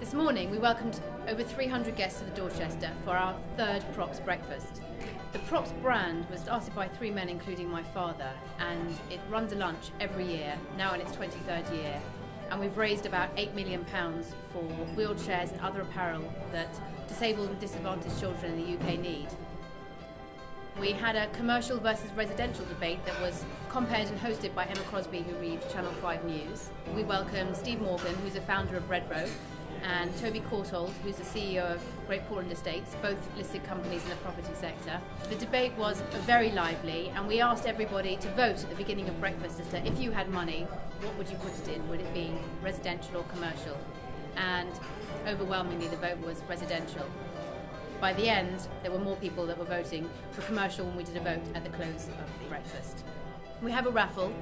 This morning we welcomed over 300 guests to the Dorchester for our third Props breakfast. The Props brand was started by three men, including my father, and it runs a lunch every year, now in its 23rd year. And we've raised about £8 million for wheelchairs and other apparel that disabled and disadvantaged children in the UK need. We had a commercial versus residential debate that was compared and hosted by Emma Crosby, who reads Channel 5 News. We welcomed Steve Morgan, who's a founder of Redrow, and Toby Courtauld, who's the CEO of Great Portland Estates, both listed companies in the property sector. The debate was very lively, and we asked everybody to vote at the beginning of breakfast as to if you had money, what would you put it in? Would it be residential or commercial? And overwhelmingly the vote was residential. By the end, there were more people that were voting for commercial when we did a vote at the close of breakfast. We have a raffle,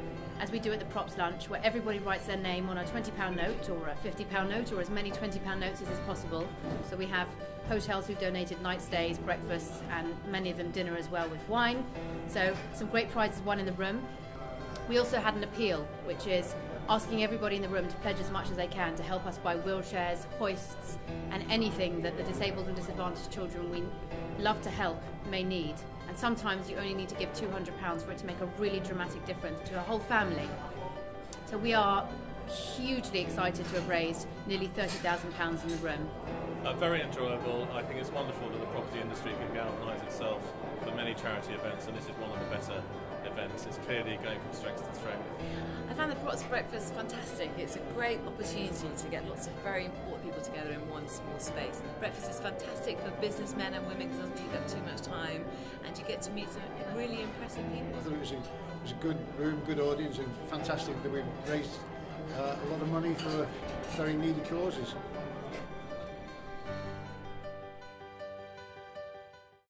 as we do at the Props lunch, where everybody writes their name on a £20 note or a £50 note or as many £20 notes as is possible. So we have hotels who donated night stays, breakfasts, and many of them dinner as well with wine. So some great prizes won in the room. We also had an appeal, which is asking everybody in the room to pledge as much as they can to help us buy wheelchairs, hoists, and anything that the disabled and disadvantaged children we love to help may need. And sometimes you only need to give £200 for it to make a really dramatic difference to a whole family. So we are hugely excited to have raised nearly £30,000 in the room. Very enjoyable. I think it's wonderful that the property industry can galvanise itself for many charity events, and this is one of the better events. It's clearly going from strength to strength. I found the Props breakfast fantastic. It's a great opportunity to get lots of very important people together in one small space. And the breakfast is fantastic for businessmen and women because it doesn't take up too much time, and you get to meet some really impressive people. I thought it was a good room, good audience, and fantastic that we've raised a lot of money for very needy causes.